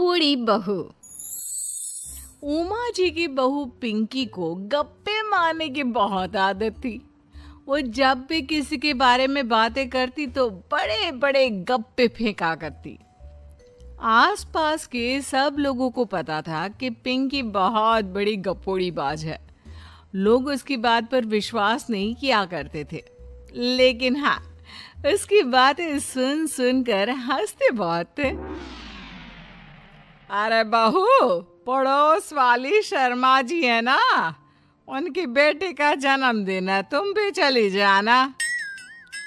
गपोड़ी बहू। उमा जी की बहू पिंकी को गप्पे मारने की बहुत आदत थी। वो जब भी किसी के बारे में बातें करती तो बड़े बड़े गप्पे फेंका करती। आसपास के सब लोगों को पता था कि पिंकी बहुत बड़ी गपोड़ी बाज है। लोग उसकी बात पर विश्वास नहीं किया करते थे, लेकिन हाँ, उसकी बातें सुन सुन कर हंसते बहुत थे। अरे बहू, पड़ोस वाली शर्मा जी है ना, उनकी बेटी का जन्मदिन है, तुम भी चली जाना।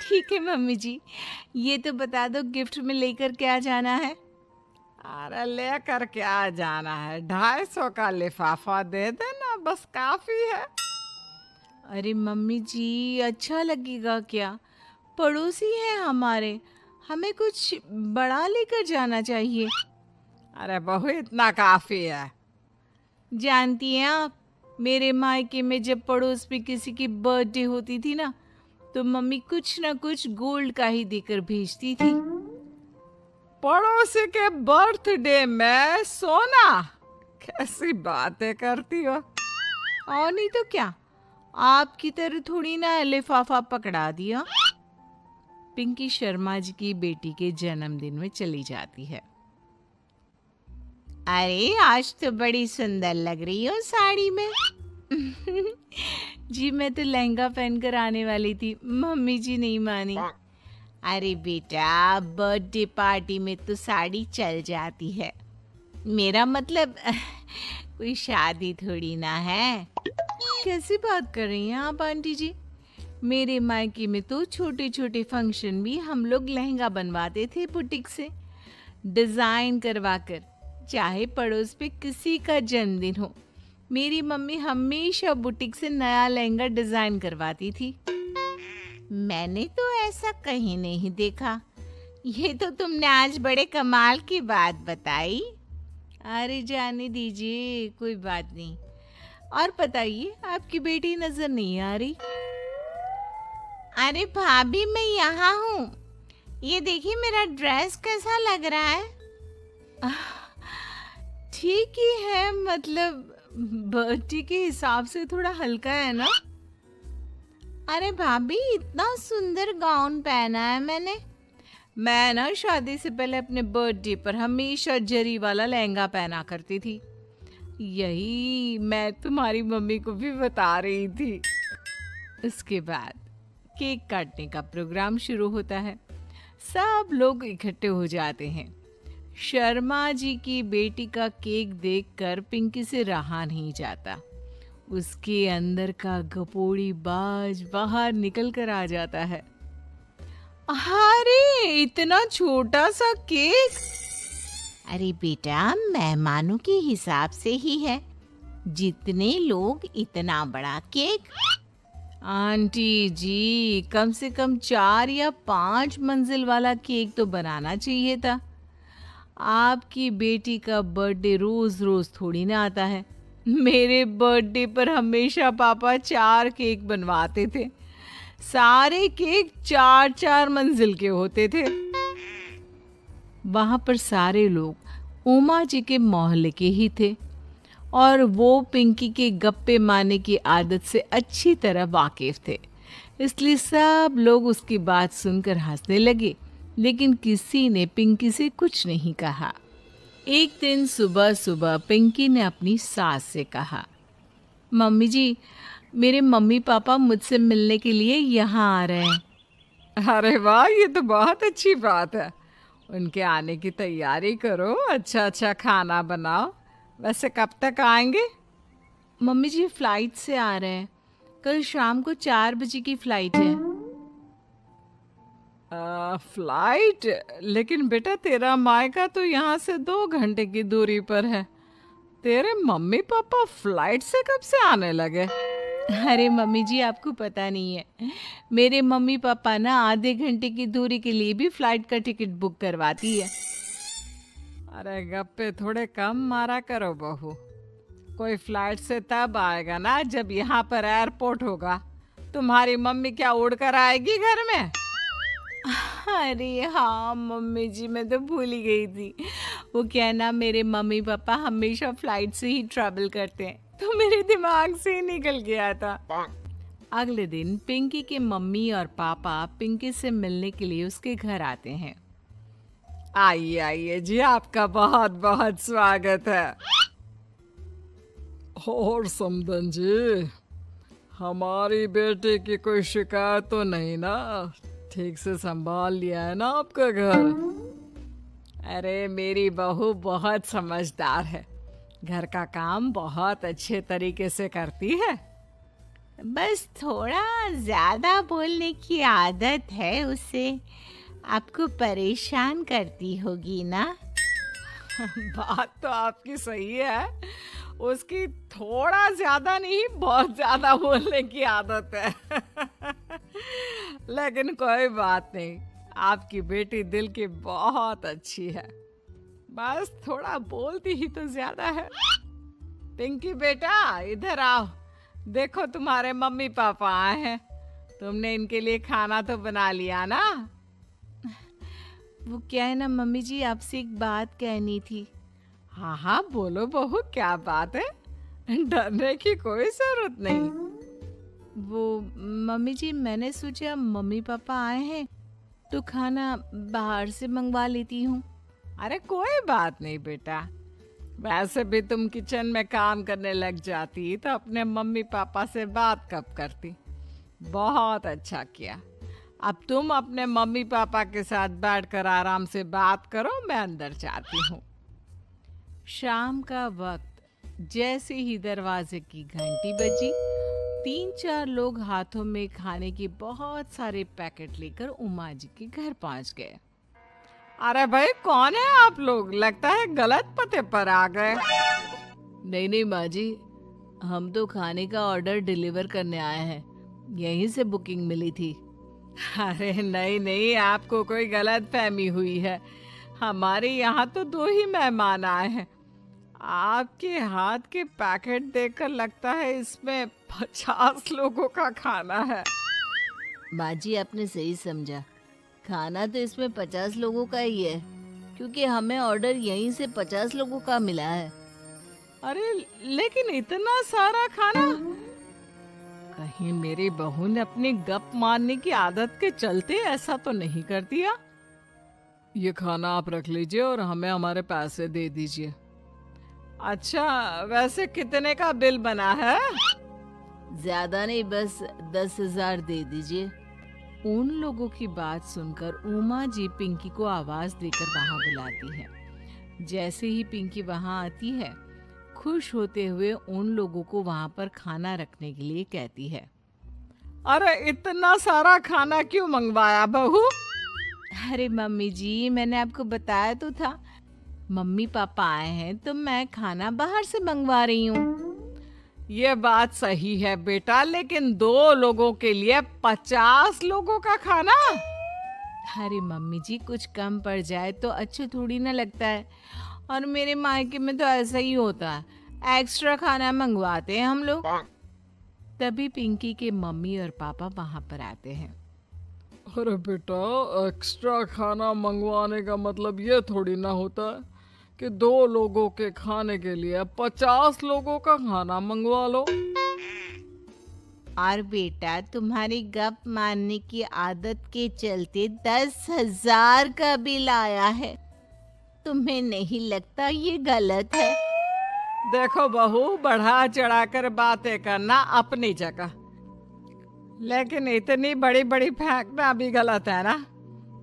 ठीक है मम्मी जी, ये तो बता दो गिफ्ट में लेकर क्या जाना है। अरे लेकर क्या जाना है, 250 का लिफाफा दे देना, बस काफी है। अरे मम्मी जी, अच्छा लगेगा क्या? पड़ोसी हैं हमारे, हमें कुछ बड़ा लेकर जाना चाहिए। अरे बहू, इतना काफी है। जानती हैं आप, मेरे मायके में जब पड़ोस में किसी की बर्थडे होती थी ना, तो मम्मी कुछ ना कुछ गोल्ड का ही देकर भेजती थी। पड़ोसी के बर्थडे में सोना? कैसी बातें करती हो। और नहीं तो क्या, आपकी तरह थोड़ी ना लिफाफा पकड़ा दिया। पिंकी शर्मा जी की बेटी के जन्मदिन में चली जाती है। अरे आज तो बड़ी सुंदर लग रही हो साड़ी में। जी मैं तो लहंगा पहनकर आने वाली थी, मम्मी जी नहीं मानी। अरे बेटा, बर्थडे पार्टी में तो साड़ी चल जाती है, मेरा मतलब कोई शादी थोड़ी ना है। कैसी बात कर रही हैं आप आंटी जी? मेरे मायके में तो छोटे छोटे फंक्शन भी हम लोग लहंगा बनवाते थे बुटीक से, डिजाइन करवाकर। चाहे पड़ोस पे किसी का जन्मदिन हो, मेरी मम्मी हमेशा बुटीक से नया लहंगा डिजाइन करवाती थी। मैंने तो ऐसा कहीं नहीं देखा। ये तो तुमने आज बड़े कमाल की बात बताई। अरे जाने दीजिए, कोई बात नहीं। और बताइए, आपकी बेटी नजर नहीं आ रही। अरे भाभी, मैं यहाँ हूँ। ये देखिए मेरा ड्रेस कैसा लग रहा है। ठीक ही है, मतलब बर्थडे के हिसाब से थोड़ा हल्का है ना। अरे भाभी, इतना सुंदर गाउन पहना है मैंने। मैं ना शादी से पहले अपने बर्थडे पर हमेशा जरी वाला लहंगा पहना करती थी। यही मैं तुम्हारी मम्मी को भी बता रही थी। इसके बाद केक काटने का प्रोग्राम शुरू होता है। सब लोग इकट्ठे हो जाते हैं। शर्मा जी की बेटी का केक देखकर पिंकी से रहा नहीं जाता। उसके अंदर का गपोड़ी बाज बाहर निकल कर आ जाता है। अरे इतना छोटा सा केक! अरे बेटा, मेहमानों के हिसाब से ही है, जितने लोग इतना बड़ा केक। आंटी जी, कम से कम 4 या 5 मंजिल वाला केक तो बनाना चाहिए था। आपकी बेटी का बर्थडे रोज रोज थोड़ी ना आता है। मेरे बर्थडे पर हमेशा पापा 4 केक बनवाते थे। सारे केक 4-4 मंजिल के होते थे। वहां पर सारे लोग उमा जी के मोहल्ले के ही थे और वो पिंकी के गप्पे मारने की आदत से अच्छी तरह वाकिफ थे। इसलिए सब लोग उसकी बात सुनकर हंसने लगे, लेकिन किसी ने पिंकी से कुछ नहीं कहा। एक दिन सुबह सुबह पिंकी ने अपनी सास से कहा, मम्मी जी, मेरे मम्मी पापा मुझसे मिलने के लिए यहाँ आ रहे हैं। अरे वाह, ये तो बहुत अच्छी बात है। उनके आने की तैयारी करो, अच्छा अच्छा खाना बनाओ। वैसे कब तक आएंगे? मम्मी जी फ्लाइट से आ रहे हैं, कल शाम को 4 बजे की फ्लाइट है। फ्लाइट? लेकिन बेटा, तेरा मायका तो यहाँ से 2 घंटे की दूरी पर है। तेरे मम्मी पापा फ्लाइट से कब से आने लगे? अरे मम्मी जी, आपको पता नहीं है, मेरे मम्मी पापा ना आधे घंटे की दूरी के लिए भी फ्लाइट का टिकट बुक करवाती है। अरे गप्पे थोड़े कम मारा करो बहू। कोई फ्लाइट से तब आएगा ना जब यहाँ पर एयरपोर्ट होगा। तुम्हारी मम्मी क्या उड़कर आएगी घर में? अरे हाँ मम्मी जी, मैं तो भूल ही गई थी। वो क्या है ना, मेरे मम्मी पापा हमेशा फ्लाइट से ही ट्रैवल करते हैं, तो मेरे दिमाग से ही निकल गया था। अगले दिन पिंकी के मम्मी और पापा पिंकी से मिलने के लिए उसके घर आते हैं। आइए आइए जी, आपका बहुत बहुत स्वागत है। और समदन जी, हमारी बेटी की कोई शिकायत तो नहीं ना? ठीक से संभाल लिया है ना आपका घर? अरे मेरी बहू बहुत समझदार है, घर का काम बहुत अच्छे तरीके से करती है। बस थोड़ा ज्यादा बोलने की आदत है उसे, आपको परेशान करती होगी ना? बात तो आपकी सही है, उसकी थोड़ा ज्यादा नहीं बहुत ज्यादा बोलने की आदत है। लेकिन कोई बात नहीं, आपकी बेटी दिल की बहुत अच्छी है, बस थोड़ा बोलती ही तो ज्यादा है। पिंकी बेटा इधर आओ, देखो तुम्हारे मम्मी पापा आए हैं, तुमने इनके लिए खाना तो बना लिया ना? वो क्या है ना मम्मी जी, आपसे एक बात कहनी थी। हाँ हाँ बोलो बहू, क्या बात है? डरने की कोई जरूरत नहीं। वो मम्मी जी, मैंने सोचा मम्मी पापा आए हैं तो खाना बाहर से मंगवा लेती हूँ। अरे कोई बात नहीं बेटा, वैसे भी तुम किचन में काम करने लग जाती तो अपने मम्मी पापा से बात कब करती। बहुत अच्छा किया, अब तुम अपने मम्मी पापा के साथ बैठकर आराम से बात करो, मैं अंदर जाती हूँ। शाम का वक्त जैसे ही दरवाजे की घंटी बजी, 3-4 लोग हाथों में खाने के बहुत सारे पैकेट लेकर उमा जी के घर पहुंच गए। अरे भाई कौन है आप लोग? लगता है गलत पते पर आ गए। नहीं नहीं माँ जी, हम तो खाने का ऑर्डर डिलीवर करने आए हैं, यहीं से बुकिंग मिली थी। अरे नहीं नहीं, आपको कोई गलत फहमी हुई है, हमारे यहाँ तो 2 ही मेहमान आए हैं। आपके हाथ के पैकेट देखकर लगता है इसमें 50 लोगों का खाना है। माँ जी आपने सही समझा, खाना तो इसमें 50 लोगों का ही है, क्योंकि हमें ऑर्डर यहीं से 50 लोगों का मिला है। अरे लेकिन इतना सारा खाना? कहीं मेरी बहू ने अपनी गप मारने की आदत के चलते ऐसा तो नहीं कर दिया? ये खाना आप रख लीजिए और हमें हमारे पैसे दे दीजिए। अच्छा, वैसे कितने का बिल बना है? ज्यादा नहीं, बस 10,000 दे दीजिए। उन लोगों की बात सुनकर उमा जी पिंकी को आवाज देकर वहां बुलाती है। जैसे ही पिंकी वहां आती है, खुश होते हुए उन लोगों को वहां पर खाना रखने के लिए कहती है। अरे इतना सारा खाना क्यों मंगवाया बहू? अरे मम्मी जी, मैंने आपको बताया तो था, मम्मी पापा आए हैं तो मैं खाना बाहर से मंगवा रही हूँ। ये बात सही है बेटा, लेकिन 2 लोगों के लिए 50 लोगों का खाना? अरे मम्मी जी, कुछ कम पड़ जाए तो अच्छा थोड़ी ना लगता है, और मेरे मायके में तो ऐसा ही होता है, एक्स्ट्रा खाना मंगवाते हैं हम लोग। तभी पिंकी के मम्मी और पापा वहां पर आते हैं। अरे बेटा, एक्स्ट्रा खाना मंगवाने का मतलब ये थोड़ी ना होता है कि 2 लोगों के खाने के लिए 50 लोगों का खाना मंगवा लो। और बेटा, तुम्हारी गप मारने की आदत के चलते 10,000 का बिल आया है, तुम्हें नहीं लगता ये गलत है? देखो बहू, बढ़ा चढ़ाकर बातें करना अपनी जगह, लेकिन इतनी बड़ी बड़ी फेंकना भी गलत है ना।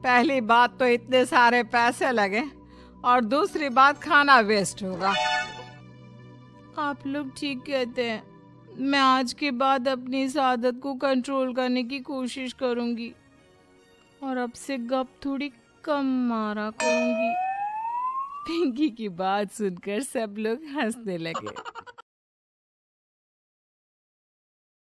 पहली बात तो इतने सारे पैसे लगे, और दूसरी बात खाना वेस्ट होगा। आप लोग ठीक कहते हैं, मैं आज के बाद अपनी इस आदत को कंट्रोल करने की कोशिश करूंगी, और अब से गप थोड़ी कम मारा करूंगी। पिंकी की बात सुनकर सब लोग हंसने लगे।